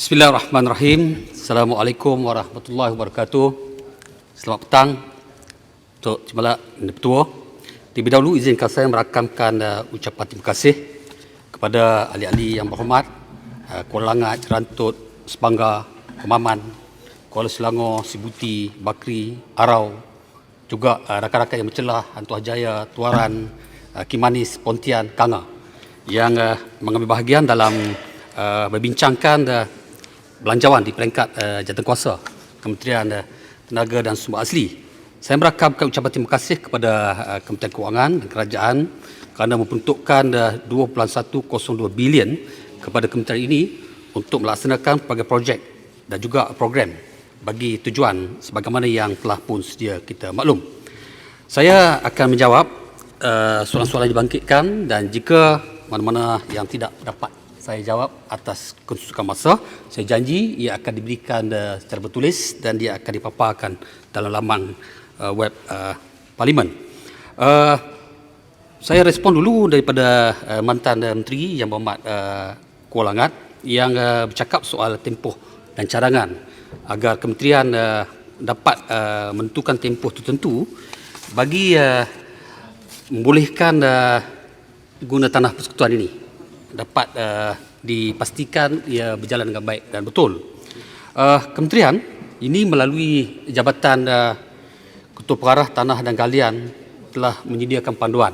Bismillahirrahmanirrahim. Assalamualaikum warahmatullahi wabarakatuh. Selamat petang untuk Cemala Ketua. Terlebih dahulu izinkan saya merakamkan ucapan terima kasih kepada ahli-ahli yang berhormat, Kuala Langat, Cerantut, Sepanggar, Kemaman, Kuala Selangor, Sibuti, Bakri, Arau, juga rakan-rakan yang bercelah, Hantu Hajaya, Tuaran, Kimanis, Pontian, Kanga yang mengambil bahagian dalam berbincangkan belanjawan di peringkat jawatankuasa Kementerian Tenaga dan Sumber Asli. Saya merakamkan ucapan terima kasih kepada Kementerian Kewangan dan Kerajaan kerana memperuntukkan 2.102 bilion kepada kementerian ini untuk melaksanakan pelbagai projek dan juga program bagi tujuan sebagaimana yang telah pun sedia kita maklum. Saya akan menjawab soalan-soalan yang dibangkitkan, dan jika mana-mana yang tidak dapat saya jawab atas kesusahan masa, saya janji ia akan diberikan secara bertulis dan dia akan dipaparkan dalam laman web Parlimen. Saya respon dulu daripada mantan Menteri Yang Berhormat Kuala Langat yang bercakap soal tempoh dan cadangan agar kementerian dapat menentukan tempoh tertentu bagi membolehkan guna tanah persekutuan ini dapat dipastikan ia berjalan dengan baik dan betul. Kementerian ini melalui Jabatan Ketua Pengarah Tanah dan Galian telah menyediakan panduan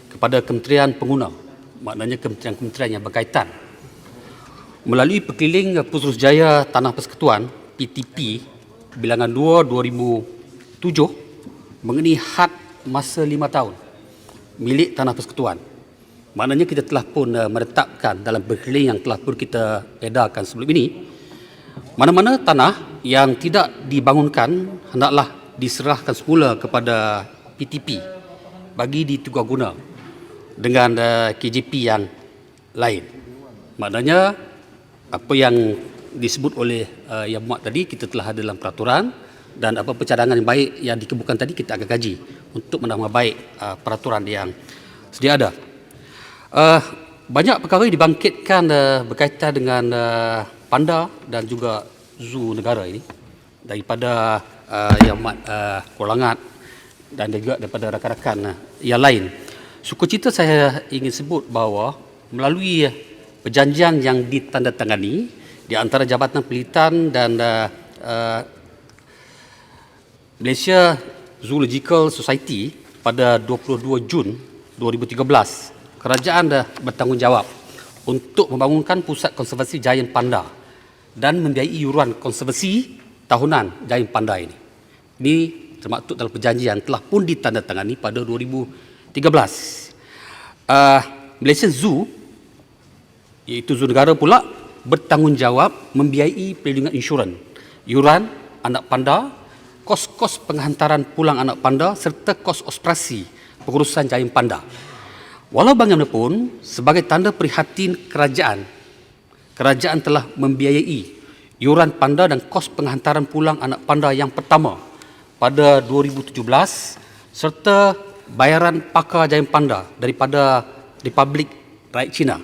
kepada kementerian pengguna, maknanya kementerian-kementerian yang berkaitan, melalui Perkeliling Putrajaya Tanah Persekutuan PTP bilangan 2 2007 mengenai had masa 5 tahun milik tanah persekutuan. Maknanya kita telah pun menetapkan dalam perkeliling yang telah pun kita edarkan sebelum ini, mana-mana tanah yang tidak dibangunkan hendaklah diserahkan semula kepada PTP bagi ditukar-guna dengan KJP yang lain. Maknanya apa yang disebut oleh Yang Berhormat tadi kita telah ada dalam peraturan, dan apa cadangan yang baik yang dikemukakan tadi kita akan kaji untuk menambah baik peraturan yang sedia ada. Banyak perkara yang dibangkitkan berkaitan dengan panda dan juga zoo negara ini daripada Yang Berhormat Kuala Langat dan juga daripada rakan-rakan yang lain. Sukacita saya ingin sebut bahawa melalui perjanjian yang ditandatangani di antara Jabatan Penelitian dan Malaysia Zoological Society pada 22 Jun 2013, kerajaan dah bertanggungjawab untuk membangunkan pusat konservasi Giant Panda dan membiayai iuran konservasi tahunan Giant Panda ini. Ini termaktub dalam perjanjian telah pun ditandatangani pada 2013. Malaysia Zoo, iaitu zoo negara pula, bertanggungjawab membiayai perlindungan insurans, iuran anak panda, kos-kos penghantaran pulang anak panda serta kos operasi pengurusan Giant Panda. Walau bagaimanapun, sebagai tanda prihatin kerajaan telah membiayai iuran panda dan kos penghantaran pulang anak panda yang pertama pada 2017 serta bayaran pakar Giant Panda daripada Republik Rakyat China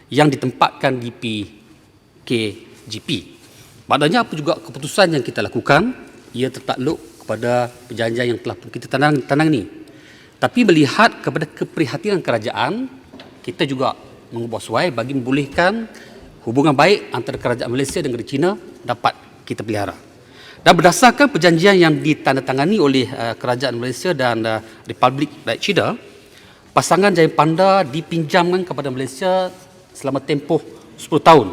yang ditempatkan di PKGP. Maknanya apa juga keputusan yang kita lakukan, ia tertakluk kepada perjanjian yang telah kita tandangi. Tapi melihat kepada keprihatinan kerajaan, kita juga mengubah suai bagi membolehkan hubungan baik antara kerajaan Malaysia dengan China dapat kita pelihara. Dan berdasarkan perjanjian yang ditandatangani oleh kerajaan Malaysia dan Republik Rakyat China, pasangan Giant Panda dipinjamkan kepada Malaysia selama tempoh 10 tahun.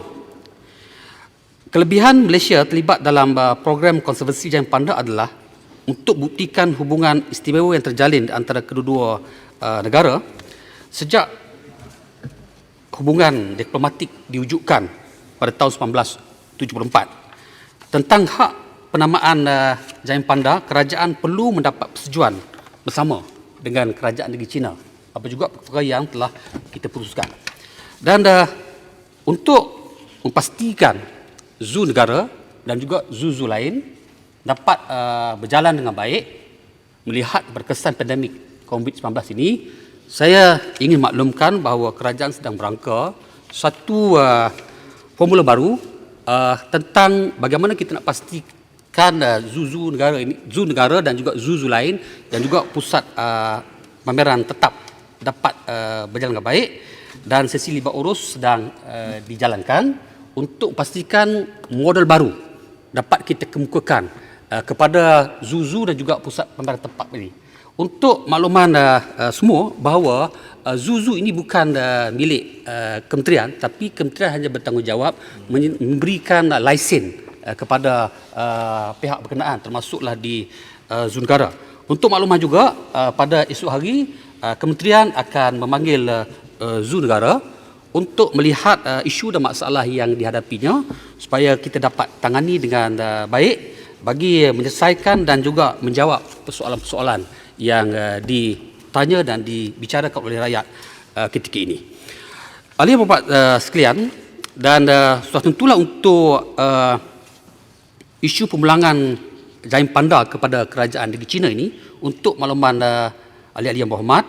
Kelebihan Malaysia terlibat dalam program konservasi Giant Panda adalah untuk buktikan hubungan istimewa yang terjalin antara kedua-dua negara sejak hubungan diplomatik diwujudkan pada tahun 1974. Tentang hak penamaan Giant Panda, kerajaan perlu mendapat persetujuan bersama dengan kerajaan negeri China. Apa juga perkara yang telah kita putuskan. Dan untuk memastikan zoo negara dan juga zoo-zoo lain dapat berjalan dengan baik melihat berkesan pandemik COVID-19 ini, saya ingin maklumkan bahawa kerajaan sedang berangka satu formula baru tentang bagaimana kita nak pastikan zoo negara dan juga zoo lain dan juga pusat pameran tetap dapat berjalan dengan baik, dan sesi libat urus sedang dijalankan untuk pastikan model baru dapat kita kemukakan kepada zoo dan juga pusat pameran tempat ini. Untuk makluman semua bahawa zoo ini bukan milik kementerian, tapi kementerian hanya bertanggungjawab memberikan lesen kepada pihak berkenaan, termasuklah di zoo negara. Untuk makluman juga, pada esok hari kementerian akan memanggil zoo negara untuk melihat isu dan masalah yang dihadapinya supaya kita dapat tangani dengan baik bagi menyelesaikan dan juga menjawab persoalan-persoalan yang ditanya dan dibicarakan oleh rakyat ketika ini. Ahli dan puan sekalian, dan sudah tentulah untuk isu pemulangan Jain Panda kepada kerajaan negeri China ini, untuk makluman ahli-ahli yang berhormat,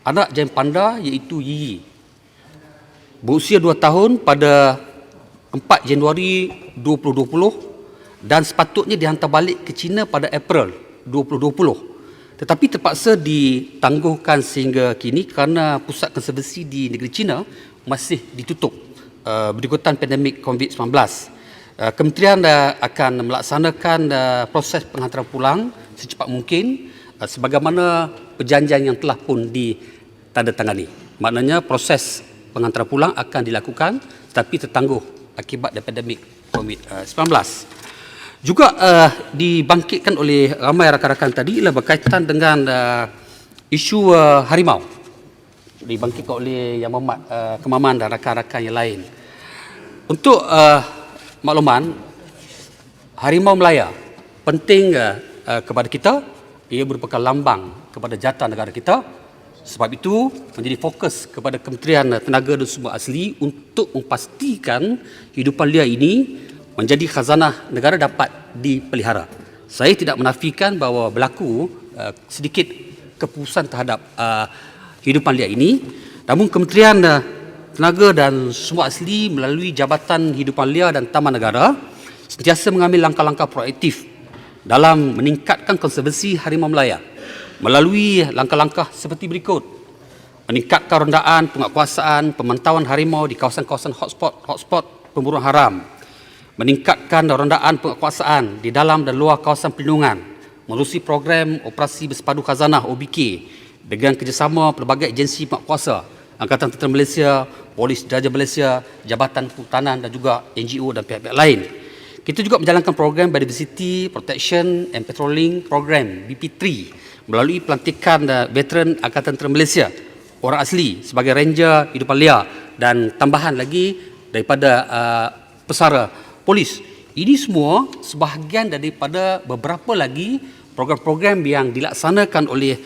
anak Jain Panda iaitu Yi berusia 2 tahun pada 4 Januari 2020 dan sepatutnya dihantar balik ke China pada April 2020. Tetapi terpaksa ditangguhkan sehingga kini kerana pusat konservasi di negeri China masih ditutup berikutan pandemik COVID-19. Kementerian akan melaksanakan proses penghantaran pulang secepat mungkin sebagaimana perjanjian yang telah pun ditandatangani. Maknanya proses penghantaran pulang akan dilakukan tetapi tertangguh akibat pandemik COVID-19. Juga dibangkitkan oleh ramai rakan-rakan tadi ialah berkaitan dengan isu harimau. Dibangkitkan oleh Yang Berhormat Kemaman dan rakan-rakan yang lain. Untuk makluman, harimau Melaya penting kepada kita. Ia merupakan lambang kepada jata negara kita. Sebab itu menjadi fokus kepada Kementerian Tenaga dan Sumber Asli untuk memastikan hidupan liar ini menjadi khazanah negara dapat dipelihara. Saya tidak menafikan bahawa berlaku sedikit kepuusan terhadap hidupan liar ini, namun Kementerian Tenaga dan Sumber Asli melalui Jabatan Hidupan Liar dan Taman Negara sentiasa mengambil langkah-langkah proaktif dalam meningkatkan konservasi harimau Melaya melalui langkah-langkah seperti berikut: meningkatkan rondaan penguatkuasaan pemantauan harimau di kawasan-kawasan hotspot pemburuan haram, meningkatkan rondaan penguatkuasaan di dalam dan luar kawasan perlindungan menerusi program Operasi Bersepadu Khazanah OBK dengan kerjasama pelbagai agensi penguatkuasa, Angkatan Tentera Malaysia, Polis Diraja Malaysia, Jabatan Kehutanan dan juga NGO dan pihak-pihak lain. Kita juga menjalankan program Biodiversity Protection and Patrolling Program BP3 melalui pelantikan veteran Angkatan Tentera Malaysia, orang asli sebagai ranger hidupan liar dan tambahan lagi daripada pesara polis. Ini semua sebahagian daripada beberapa lagi program-program yang dilaksanakan oleh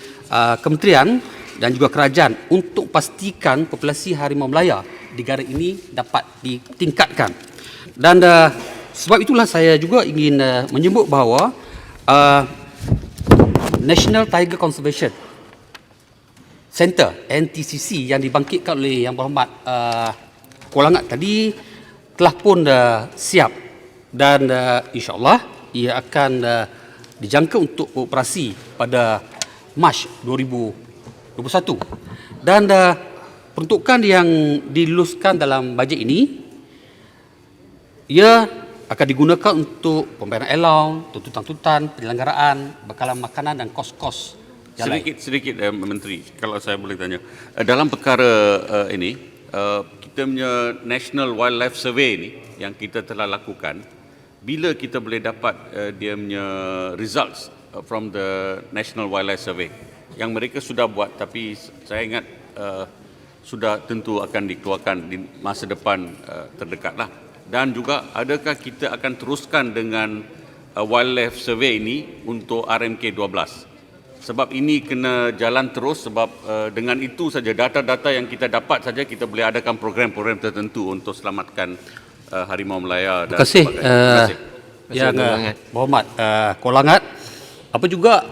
kementerian dan juga kerajaan untuk pastikan populasi harimau Melaya di negara ini dapat ditingkatkan. Dan sebab itulah saya juga ingin menyebut bahawa National Tiger Conservation Center NTCC yang dibangkitkan oleh Yang Berhormat Kuala Langat tadi telah pun siap dan insya-Allah ia akan dijangka untuk beroperasi pada Mac 2021. Dan peruntukan yang diluluskan dalam bajet ini ia akan digunakan untuk pembayaran allowance, tuntutan-tuntutan, penyelenggaraan, bekalan makanan dan kos-kos jalan. Sedikit Menteri, kalau saya boleh tanya. Dalam perkara ini, kita punya National Wildlife Survey ni yang kita telah lakukan, bila kita boleh dapat dia punya results from the National Wildlife Survey yang mereka sudah buat, tapi saya ingat sudah tentu akan dikeluarkan di masa depan terdekatlah. Dan juga adakah kita akan teruskan dengan wildlife survey ini untuk RMK 12? Sebab ini kena jalan terus, sebab dengan itu saja data-data yang kita dapat saja kita boleh adakan program-program tertentu untuk selamatkan harimau Melaya dan sebagainya. Terima kasih. Yang Berhormat Kuala Langat, apa juga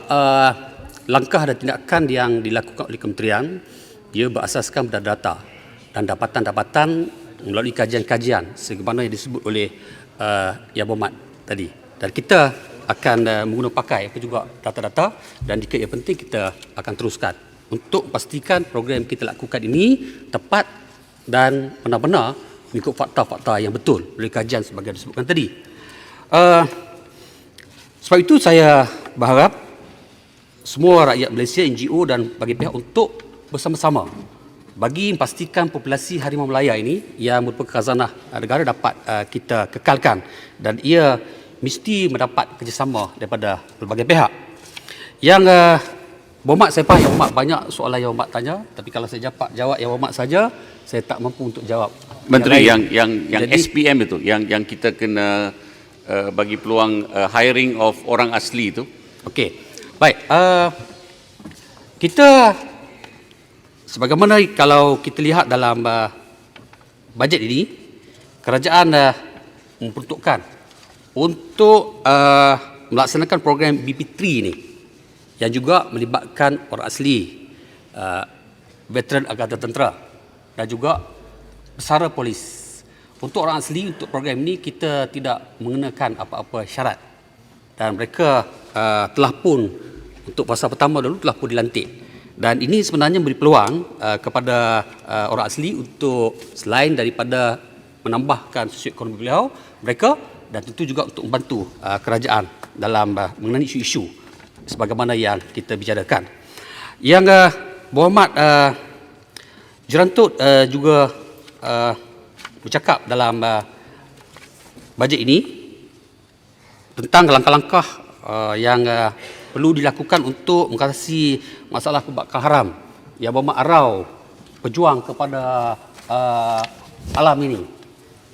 langkah dan tindakan yang dilakukan oleh kementerian, dia berasaskan pada data dan dapatan-dapatan melalui kajian-kajian sebagaimana yang disebut oleh Yang Berhormat tadi. Dan kita akan menggunakan pakai apa juga data-data, dan jika ia penting kita akan teruskan untuk pastikan program kita lakukan ini tepat dan benar-benar mengikut fakta-fakta yang betul dari kajian sebagai disebutkan tadi. Sebab itu saya berharap semua rakyat Malaysia, NGO dan bagi pihak untuk bersama-sama bagi memastikan populasi harimau Melaya ini yang merupakan khazanah negara dapat kita kekalkan, dan ia mesti mendapat kerjasama daripada pelbagai pihak. Yang Berhormat, saya faham Yang Berhormat banyak soalan Yang Berhormat tanya, tapi kalau saya jawab Yang Berhormat saja, saya tak mampu untuk jawab. Menteri, yang Jadi, SPM itu, yang kita kena bagi peluang hiring of orang asli itu. okey. Baik, kita sebagaimana kalau kita lihat dalam bajet ini, kerajaan memperuntukkan untuk melaksanakan program BP3 ini yang juga melibatkan orang asli, veteran Angkatan Tentera dan juga pesara polis. Untuk orang asli, untuk program ini kita tidak mengenakan apa-apa syarat, dan mereka telah pun untuk fasa pertama dulu telah pun dilantik, dan ini sebenarnya memberi peluang kepada orang asli untuk selain daripada menambahkan sosioekonomi beliau, mereka, dan tentu juga untuk membantu kerajaan dalam mengenai isu-isu sebagaimana yang kita bicarakan. Yang Berhormat Jerantut juga bercakap dalam bajet ini tentang langkah-langkah yang perlu dilakukan untuk mengatasi masalah kebakaran haram. Yang Berhormat Arau berjuang kepada alam ini.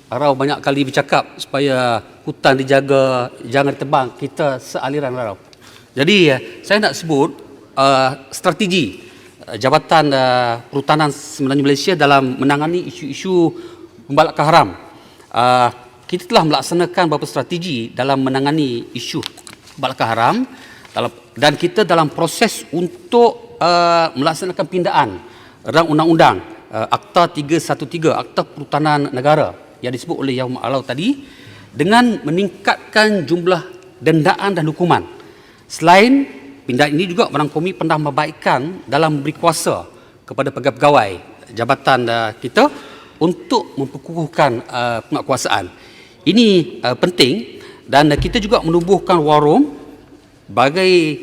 Arau banyak kali bercakap supaya hutan dijaga, jangan ditebang, kita sealiran Arau. Jadi saya nak sebut strategi Jabatan Perhutanan semenanjung Malaysia dalam menangani isu-isu pembalakan haram. Kita telah melaksanakan beberapa strategi dalam menangani isu pembalakan haram, dan kita dalam proses untuk melaksanakan pindaan rang undang-undang Akta 313, Akta Perhutanan Negara yang disebut oleh Yang Berhormat Arau tadi, dengan meningkatkan jumlah dendaan dan hukuman. Selain pindaan ini juga merangkumi penambahbaikan dalam memberi kuasa kepada pegawai-pegawai jabatan kita untuk memperkukuhkan penguatkuasaan. Ini penting, dan kita juga menubuhkan war room bagi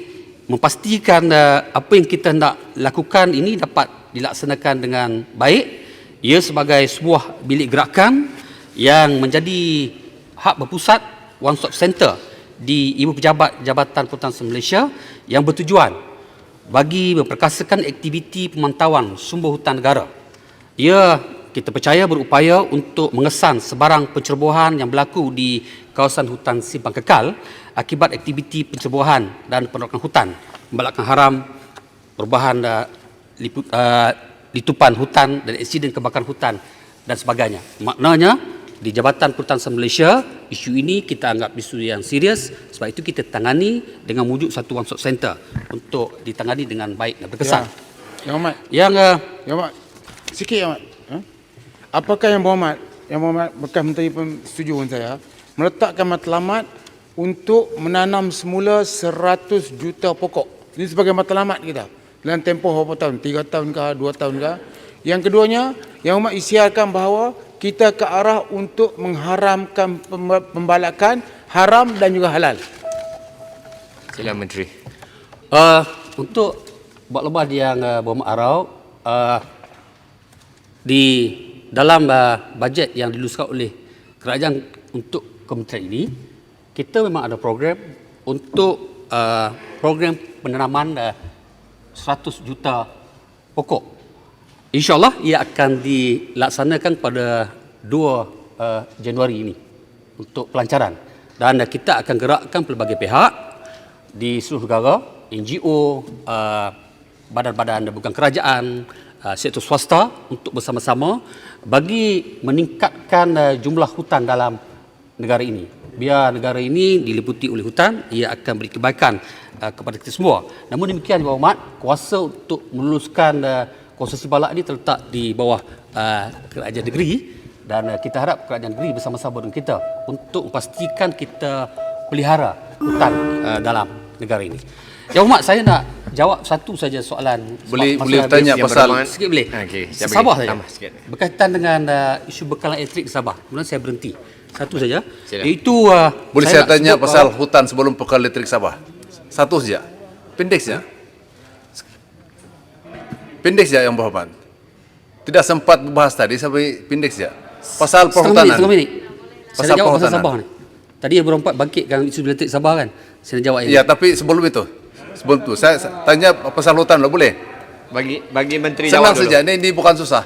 memastikan apa yang kita nak lakukan ini dapat dilaksanakan dengan baik. Ia sebagai sebuah bilik gerakan yang menjadi hak berpusat, one stop center di Ibu Pejabat Jabatan Perhutanan Malaysia yang bertujuan bagi memperkasakan aktiviti pemantauan sumber hutan negara. Ia, kita percaya, berupaya untuk mengesan sebarang pencerobohan yang berlaku di kawasan hutan simpan kekal akibat aktiviti pencerobohan dan penolakan hutan, pembalakan haram, perubahan litupan hutan dan insiden kebakaran hutan dan sebagainya. Maknanya di Jabatan Perhutanan Malaysia, isu ini kita anggap isu yang serius, sebab itu kita tangani dengan wujud satu one stop center untuk ditangani dengan baik dan berkesan. Yang Berhormat, Yang Yang Berhormat, sikit Yang Berhormat. Apakah Yang Berhormat bekas Menteri pun setuju dengan saya, meletakkan matlamat untuk menanam semula 100 juta pokok. Ini sebagai matlamat kita dalam tempoh berapa tahun, 3 tahun kah, 2 tahun kah. Yang keduanya, Yang Berhormat isiarkan bahawa kita ke arah untuk mengharamkan pembalakan haram dan juga halal. Sila Menteri. untuk buat lebar yang Berhormat Arau, di dalam bajet yang diluluskan oleh kerajaan untuk kementerian ini, kita memang ada program untuk program penanaman 100 juta pokok. InsyaAllah ia akan dilaksanakan pada 2 Januari ini untuk pelancaran, dan kita akan gerakkan pelbagai pihak di seluruh negara, NGO, badan-badan bukan kerajaan, sektor swasta untuk bersama-sama bagi meningkatkan jumlah hutan dalam negara ini. Biar negara ini diliputi oleh hutan, ia akan beri kebaikan kepada kita semua. Namun demikian, Yang Berhormat, kuasa untuk meluluskan konsesi balak ini terletak di bawah kerajaan negeri, dan kita harap kerajaan negeri bersama-sama dengan kita untuk memastikan kita pelihara hutan dalam negara ini. Yang Hormat, saya nak jawab satu saja soalan. Boleh masalah tanya yang pasal berhormat. Sikit boleh? Okey, saya bagi Sabah saja. tambah sikit. Berkaitan dengan isu bekalan elektrik di Sabah. Kemudian saya berhenti. Satu saja. Sila. Iaitu Boleh saya nak tanya sebut pasal bahawa- hutan sebelum pekal elektrik Sabah? Satu saja. Pendek saja. Pendek saja yang berhormat. Tidak sempat membahas tadi sampai pendek saja. Pasal perhutanan. Setengah minit. Saya Pasal nak jawab pasal perhutanan. Sabah ni. Tadi yang berempat bangkitkan isu elektrik Sabah kan. Saya nak jawab ini. Ya, tapi sebelum itu. Sebelum itu saya tanya pasal hutan lah, boleh? Bagi menteri Senang jawab dulu. saja. Ini bukan susah.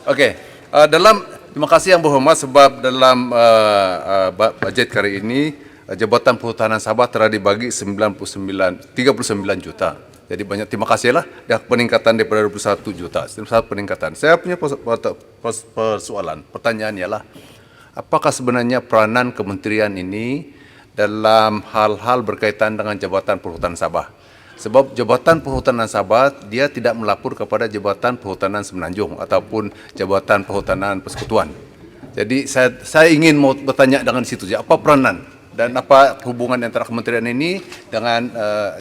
Okey. Terima kasih yang berhormat sebab dalam bajet kali ini Jabatan Perhutanan Sabah telah dibagi 39 juta. Jadi banyak terima kasihlah dah peningkatan daripada 21 juta. Satu peningkatan. Saya punya persoalan, pertanyaan ialah apakah sebenarnya peranan kementerian ini dalam hal-hal berkaitan dengan Jabatan Perhutanan Sabah? Sebab Jabatan Perhutanan Sabah dia tidak melapor kepada Jabatan Perhutanan Semenanjung ataupun Jabatan Perhutanan Persekutuan. Jadi saya ingin mau bertanya dengan situ saja, apa peranan dan apa hubungan antara kementerian ini dengan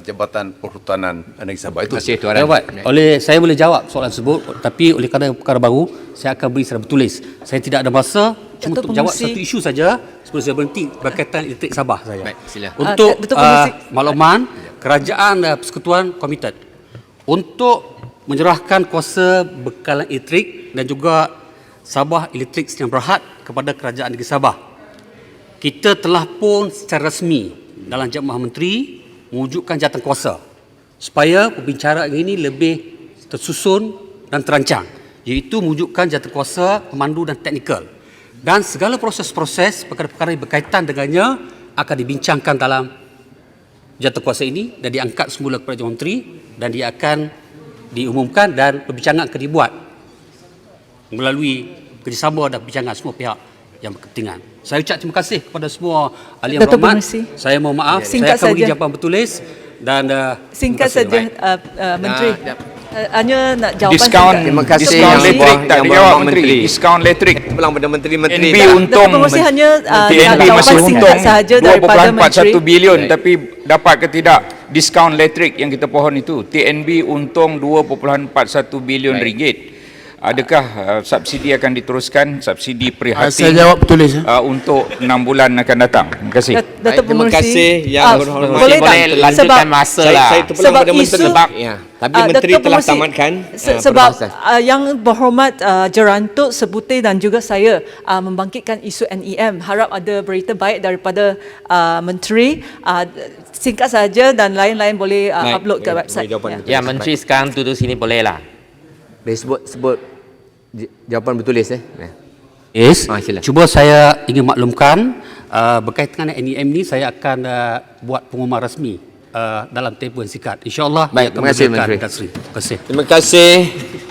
Jabatan Perhutanan Negeri Sabah itu? Terima kasih Tuan. Saya boleh jawab soalan tersebut, tapi oleh kerana perkara baru, saya akan beri secara bertulis. Saya tidak ada masa cuma Datuk untuk jawab Pengerusi. satu isu saja sebelum saya berhenti berkaitan elektrik Sabah saja. Baik, sila. Untuk Datuk Pengerusi. makluman, kerajaan persekutuan komited untuk menyerahkan kuasa bekalan elektrik dan juga Sabah Elektrik Sdn Bhd kepada kerajaan negeri Sabah. Kita telah pun secara rasmi dalam Jabatan Menteri mewujudkan jawatan kuasa supaya pembicaraan ini lebih tersusun dan terancang, iaitu mewujudkan jawatan kuasa pemandu dan teknikal, dan segala proses-proses perkara-perkara yang berkaitan dengannya akan dibincangkan dalam jawatan kuasa ini dan diangkat semula kepada Jabatan Menteri dan dia akan diumumkan dan perbincangan akan dibuat melalui kerjasama dan perbincangan semua pihak yang berkepentingan. Saya ucap terima kasih kepada semua ahli yang Datuk berhormat. Pengerusi. Saya mohon maaf, Singkat saya akan beri saja. jawapan bertulis dan Singkat terima kasih. saja Menteri. Hanya nak jawapan Diskaun singkat. Terima kasih diskaun yang elektrik berhormat- tak yang dijawab berhormat menteri. Menteri. Diskaun elektrik. Pulang pada menteri-menteri. NB Datuk untung Pengerusi hanya TNB jawapan masih untung singkat sahaja daripada Menteri. 2.41 bilion, tapi dapat ke tidak diskaun elektrik yang kita pohon itu? TNB untung 2.41 bilion ringgit. Adakah subsidi akan diteruskan, subsidi Saya prihatin jawab tulis. untuk 6 bulan akan datang? Terima kasih. Datuk Baik, terima Pengerusi. kasih yang berhormat. Boleh Boleh tak? lanjutkan masa Saya terpulang sebab pada menteri. isu- Ya. Tapi menteri Datuk telah Pengerusi, tamatkan sebab perbahasan. yang berhormat Jerantut, Sebutir dan juga saya membangkitkan isu NEM. Harap ada berita baik daripada menteri. Singkat saja dan lain-lain boleh Baik, upload ke boleh website. jawapan Ya. Ya, Menteri sekarang duduk sini boleh lah. Boleh sebut jawapan bertulis Yes. Sila. Cuba saya ingin maklumkan berkaitan dengan NEM ni saya akan buat pengumuman rasmi dalam tempoh yang singkat. InsyaAllah Baik, terima kasih, Menteri. Terima kasih. Terima kasih